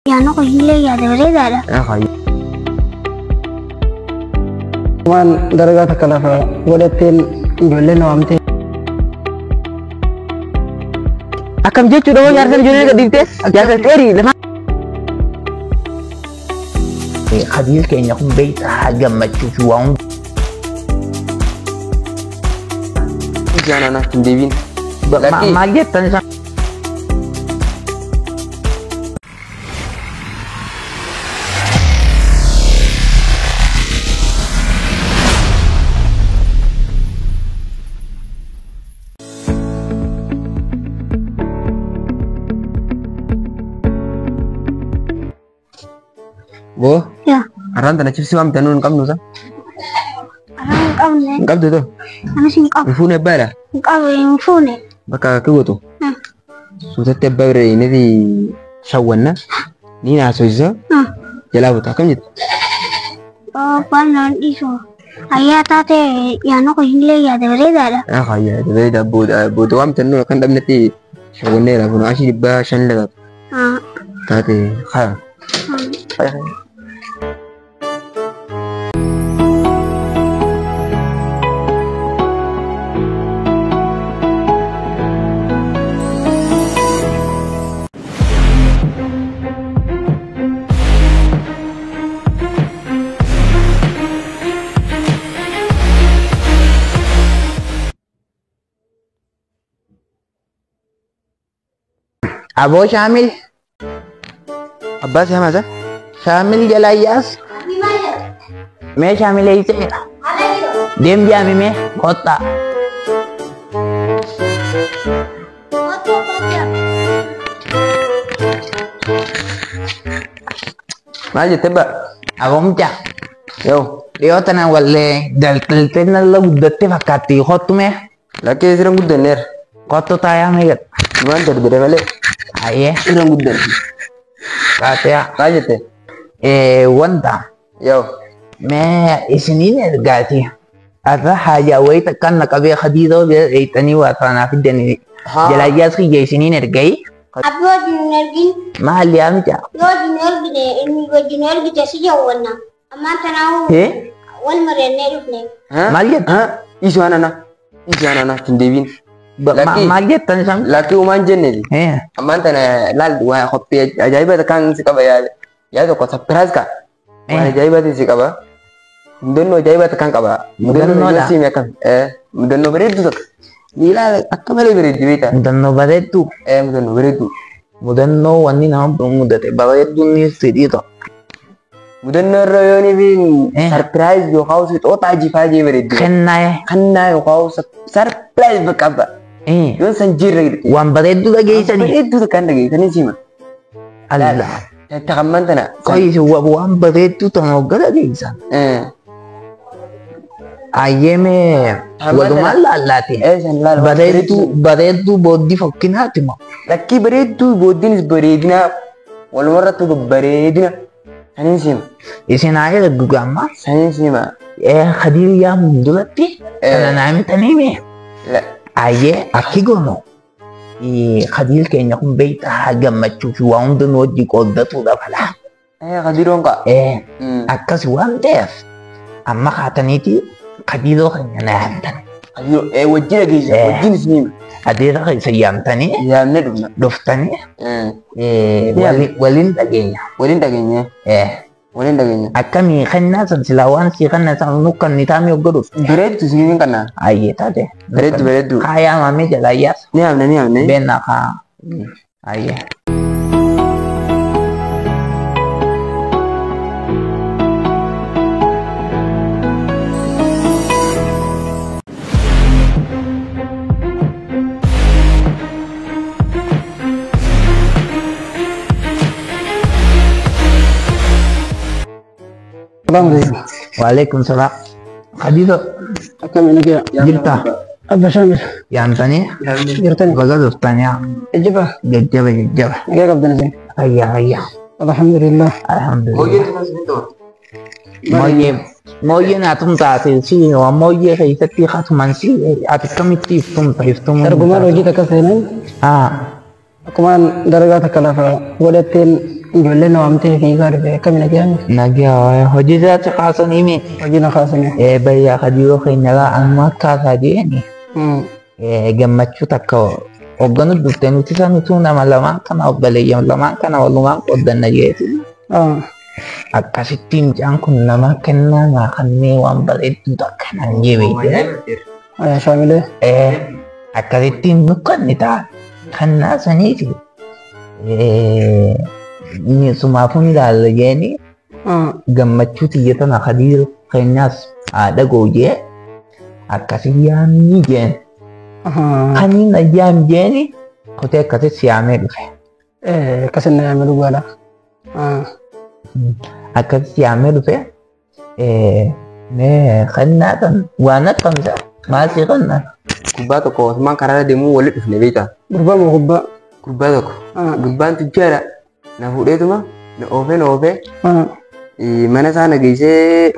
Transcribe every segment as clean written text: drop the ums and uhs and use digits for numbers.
يعني قيل يا دريد هذا أخي كمان درجات كلافة ولتين جولنا وامتين أكم جت sudah mau nyarsan jurnal ke dites nyarsan teri lama خديل كأن يكون بيت حاجة ما تشوفون jangan anak Devin ما جت تنسى Bu, ya aran tanah cipsi wam tanun kam nusa, orang kau kam tu tu, أنا sing kau ifune bara, yang phone baka kau tu, sudah tebak ini di sawana, ni na soiza, jalan buta kam jit, panon isu ayah tate yang qiyil ya دريد هذا kaya, jadi dah buat wam tanun kan dah nanti sawana lah, puno asyik bah shan lah, tadi, kaya, kaya. أبو شامل Abbas ya masa? شامل جلاياس मैं शामिल है इसे देम जामी में होता Maju tebak, aku macam yo, dia tanah wale dal telten la udate fakati hotu me laki sirang gudar ner, hotu taya me gat gimana jadi beda kali? aye Sirang gudar, katanya maju teh, wanda yo, मैं इसनी ने गाती अतः हाजावई तक न कभी खदीदो इतनी वाताना फिर देने जलायास की जैसनी ने गई Abu jinargin mahal ya mija yo jinargin ini go jinargin jasi jawana amma tanahu he wal marene rufne maliyat isu anak Devin, Laki. maliyat tan sam laki uman jenne, he aman tanah lal dua kopi ajaib kan si kaba ya tu kau surprise ka, mana ajaib si kaba, mudah ajaib kan kaba, mudah jual sim ya kan, mudah beri tu tak, gila, aku beri beri juita, mudanno badetu mudah beri tu, mudanno wani na mudate badetu ni sidi to mudah royo ni bin surprise yo kau sih, oh taji faji beri tu, khenna kanna yo kau surprise berkaba, yo sanjir lagi, wan badetu lagi sani itu tu kan lagi, kan sih mah, Allah tak aman tanah, koi wan badetu to no gala lagi san आइए मैं वदुमाल लालाती sanlal, बरेतु बोधी फक्किना तिमा laki beri tu bodin beredina, walau orang tu beredina, sanin sih, इसे नाये गुगामा sanin sih mah, खदीर या मुदलती kana नाम तनी में आइए आखी गोनो ये खदीर के नकुम बेटा हागा मच्चू शुआउं दनो जी कोदत उदा फला kadirong ka, akas wan def amma khataniti खदीरो खन्ना हंतन kadiro, wajin lagi sih, wajin sih mah, adira kai sayam tani ya mana dulu, doftani walin dagenya walin dagingnya, walin dagingnya, akami khanna san silawan si khanna san nukan nitami ogorus bered tu sini kan na, aye tade bered tu, kaya mami jalayas ni amne, bena ka aye Assalamualaikum. Waalaikumsalam khadido أكمل لك jilta أبا شامل yantani يرتني baga doftanya الجبهة jajjaba كيف قبضنا زين ayya الحمد لله alhamdulillah tu masih tu, moye na tum ta te si no moye kai tati khat man si at kamiti tum ترجمان وجيتك كثيرا ah كمان درجات كلافة ولتين ijoollee na waamtee fiigaa dhufe akkamina jedhame Nagaa hojii isaatti kaasanii mi? hojii na kaasanii. Bayyaa kadiiroo keenyarraa amma akkaataa jeeni gammachuu takka hogganu dhuftee nuti sanituu nama lamaan kana obboleeyyan lamaan kana walumaan qoddanna jeeti. Akkasitti mucaan kun nama kennaa naa kanneen waan bareedduu takka nan jebeete. Shaamilee. Akkasitti nukkanni ta'a kannaa saniiti. Sumaafuu ni ilaalla jeeni gammachuu xiyya tana kadiiroo keenyaas haadha goojee akkasii yaamni jeen. Kaniin ayyaam jeeni kutee akkasitti siyaamee dhufe. Akkasin na yaame dhugaadha. Akkasitti siyaamee dhufe mee kannaa kan waan akkamisa maaltii kannaa? Gubbaa tokko Osmaan karaarra deemuu walitti dhufne beektaa? Gurbaa moo gubbaa? Gubbaa tokko. Gubbaan tujjaadha. Na fuudheetuma na oofee mana isaa na geessee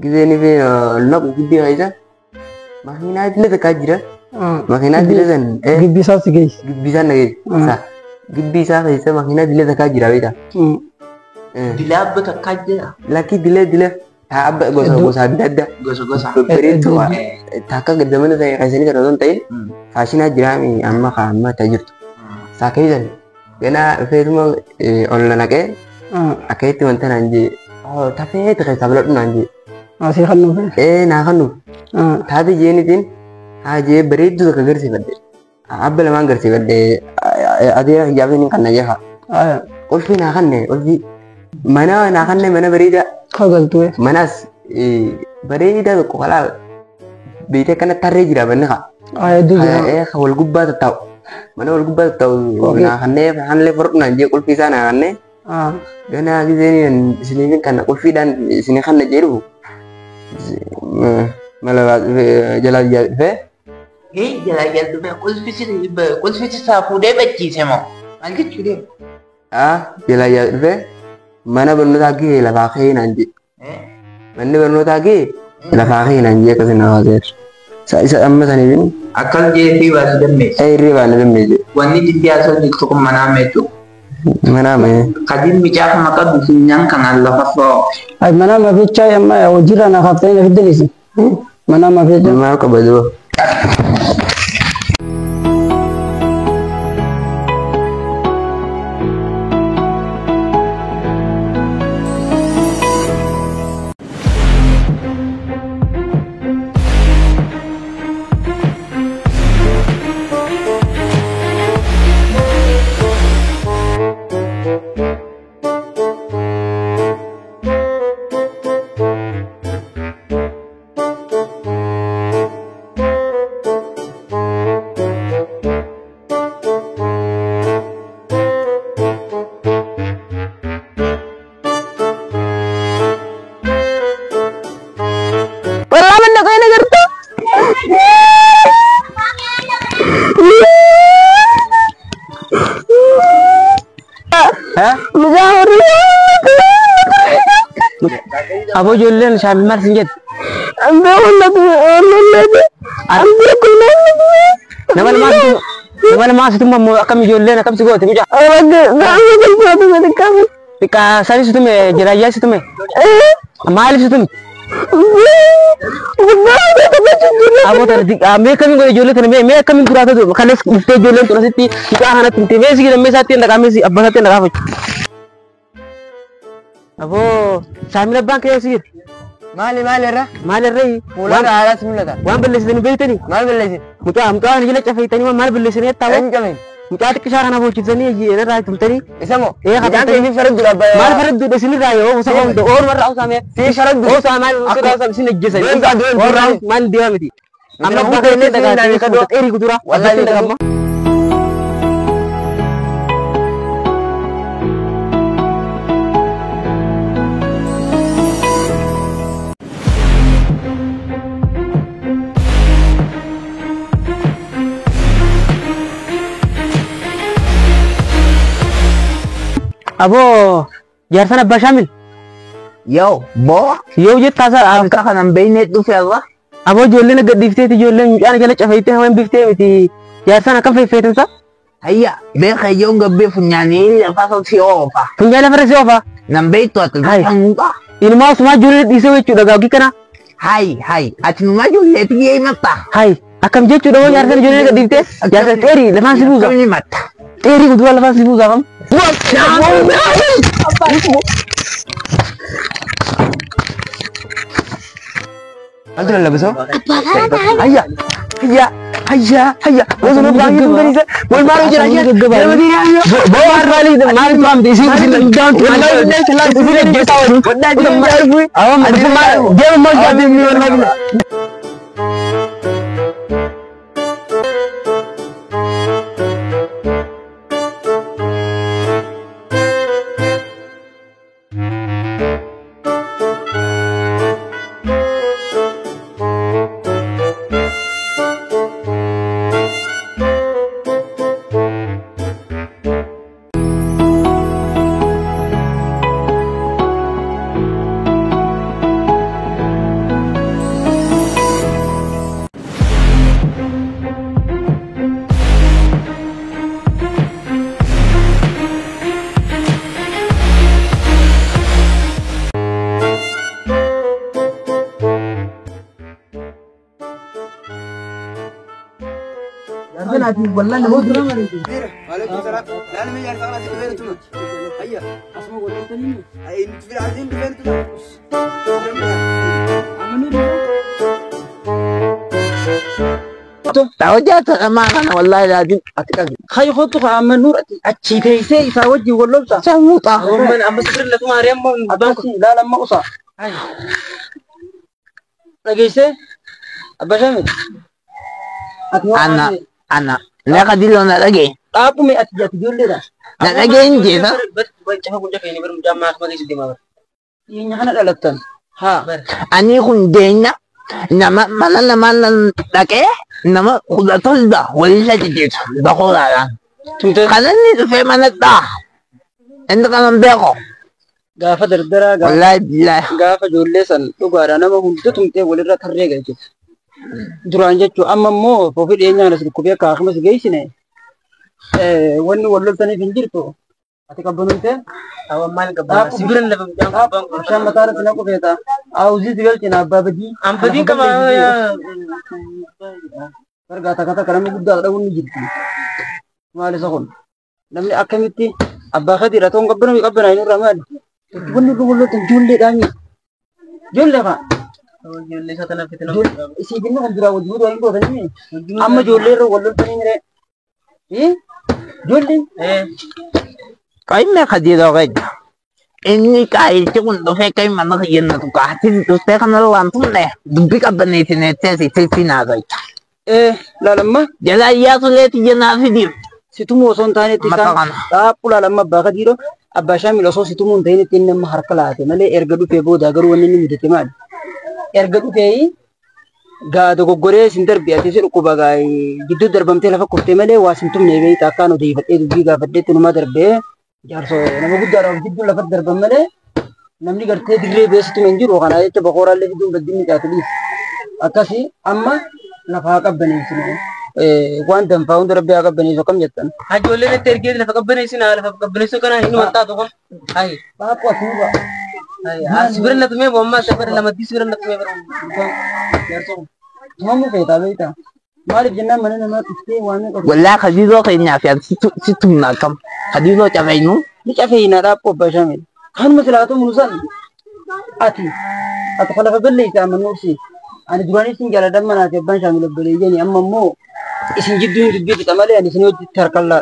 gisee ni fi naqu gibbii keessa makiinaa idilee takkaa jira. Makiinaa idilee san Gibbii isaas geessi. gibbii isaa na geessa. Gibbii isaa keessa makiinaa idilee takkaa jira beektaa? Dilaabba takkaa jira. Lakki idilee abba gosa adda addaa. Gosa. Bareedu takka gaddamana ta'e keessanii kan osoo hin ta'in faashinaa jira amma ta'aa jirtu. Saakayyisan ganaa dhufeetuma ol naqee akkasitti wanta naan jee tafee keessaa biladhu naan jee. Asii kan nuufe. Naa kan nuuf. Taate jeenitiin haa jee bareedduu takka garsiifadhe. Abba lamaan garsiifadhe adeera hijaabiin kan na jefa. Qulfii naa kanne qulfii mana naa kanne mana bareedaa. Kagaltuwe. Manas bareedaa tokko kalaa beekee kana tarree jira banni kaa. Hedduu jira. Wal gubbaa tattaa'u. Mana wal gubbaa tattaa'u naa kannee hanlee fudhadhu naan jee qulfii isaa naa kannee. Ganaa giseen isiniifin kana qulfiidhaan isinii kanna jedhu mala jalaa dhufee. Jalaa dhufee qulfisi isaa fuudhee bachiise moo? Maal jechuudha? Jalaa dhufee mana barnootaa gahee lafaa ka'ee naan jee. Manni barnootaa gahee lafaa ka'ee naan jee akkasii naa waaseera. Isa amma saniifin. Akkas jeetii waan dammeessu. Irree waan dammeessu. Wanni jiddi haasoo jirtu kun manaa meetu. Manaa mee. Kadiin micaaf maqaa bifinyaan kanaan lafa fa'oo. Ay mana mafichaa amma hojiirra na kaaftanii na fiddanisi. Mana mafichaa. Maal qaba jiru. Abo ijoolleen shaamii maal sin jedhu? Nama lamaa situmma immoo akkam ijoolleen akkam si goote mucaa? Xiqqaa sanii situme jiraayyaa situme? Maaliif situme? Abo tana mee akkamiin godhe ijoollee tana mee akkamiin guraatatu kalees dhuftee ijoolleen tun asitti mucaa kanatti himte mee sigi lammee isaatti hin dhaqaamee abbaa isaatti hin dhaqaafachu. Abo shaamii abbaan kee sigi Maali irra? Fuulaan haalaas mul'ata. waan balleessitanii beektanii? Maal balleessin? Mucaan jala cafeetanii maal balleessanii taa'u? Eenyu qabeen? Mucaa xiqqishaa kana boochisanii irraa tumtanii? Isa moo? Ee Mucaan keenya faraddu dha. maal faradduudha isinirraa yoo gosa oomte oolmarraa usaamee Si faraddu. osaa maal usaam isin ejjesan Doontaa doon maal deema miti amma Namni buutee buutee dhagaa dhagaa xiqqoo dheerii kuduraa Wallahi wallahi dhagamma. Abo jaarsan abbaa shaamil Yoo boo yoo jettaasaa akka kanan beekne dhufe irra abo ijoolleen gadhiifteeti ijoolleen mucaan jala cafeettee hawaan biftee miti jaarsan akkam feeffeetansa هيا بيخ يوم قبل فنيانين لفاصل سيوفا Punya level siapa? نمبي تو Hai. تلفا Ini mau semua julit di sini sudah gak kena. هاي أتنو ما جول لتجي متى Hai, akan je sudah mau nyarkan julit ke dikte. Jasa teri, lepas sibuk gak? كم متى Teri kedua lepas sibuk gak kamu? Antu dah besok. Ayah, ayah, ayah, ayah. Langsung nubang itu dari saya. Mau baru je aja. Jangan begini aja. Bawa kali itu malam malam di sini sini down. Wallahi ini kelas ini dia tahu. Wallahi dia malu. Awam dia mau jadi miliar lagi. Waalaikumsalam. Lalu mencari tangan di depan itu. Ayah, asma golongan ini. Ayah ini tidak ada di depan itu. tahu jatuh sama kan wallahi lazim خي خطك عم نور أشي كيسي ساوجي والله بتاع سموطة من أم بسبر لك ما ريم من بانكو لا لما أصع هاي لقيسي أبا شامل أنا لا قدير لنا لقي أبو مي أتجات يقول لي ده لا لقي إنجي ده بس بنجح كنجا كيني برمجامع ما قيس دماغ يني حنا دلتن ها أني كن دينا nama mana laki nama kuda tolda wala jijit bako la kanan ni fe mana ta enda kanan beko gafa dardara wallahi billahi gafa jolle san dugara nama hunde tumte walira tarre gaje duran jechu amma mo fo fi denya nas ku be ka khmas geisine wonni wallo tani finjirto ati kabununte awammal gabba sibiran labam jang bang sham matara tina ko beta auzi digal tina babadi am badi kama ya par gata kata karam gudda da wonni jitti mali sakon namni akamiti abba khadira ton gabbana mi gabbana inu ramad wonni ko wallo tan julle dami julle ba julle satana fitina isi binno andira wudu do ingo tani amma julle ro wallo tani re julle kai me khadiro gai inni kai chukun do fe kai mana yen na tu ka tin tu te kana wan tu ne dubbi ka bane tine te si te fina gai la lamma jala ya tu le ti jena fidir situ mo son tane ti kan ta pula lamma ba khadiro abba shamil so situ mun tane tin ma harkala te male ergadu fe bo da garu wonni ni midete mal ergadu fe ga do gogore sinter biati se ko bagai giddu darbam te lafa kurte male wasintum ne gai ta kanu de fadde du ga fadde tunu ma darbe jarso nama guddara giddu lafa darbam male namni garte dirre besitu menjiru kana ite bakora le giddu badini tatli akasi amma lafa qabbani sinu wan dam founder rabbi qabbani so kam jettan hajolle ne terge lafa qabbani sina lafa qabbani so kana hinu wanta to kom ai ba ko tuba ai asbiran tume bomma sabar lama disbiran tume bar jarso mamu feta beta malik jenna manana ma tiste wane ko wallahi khadiro kai nya fi situ na kam khadiro ta fainu ni ta faina da ko ba shamil kan masalatu munusan ati khala fa balle ta manusi ani durani sin jala dan mana te ban shamil balle jeni amma mo isin jiddu jiddu ta male ani sino tarkalla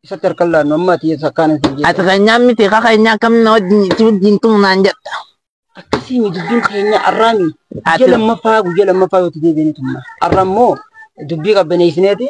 isa tarkalla no amma ti sakana sin at kanya mi te ka kanya kam no din tum nan jatta akasi mi jiddu kanya arami jelam mafa gu jelam mafa yo ti de ni tumma aramo dubbi ga bene isneti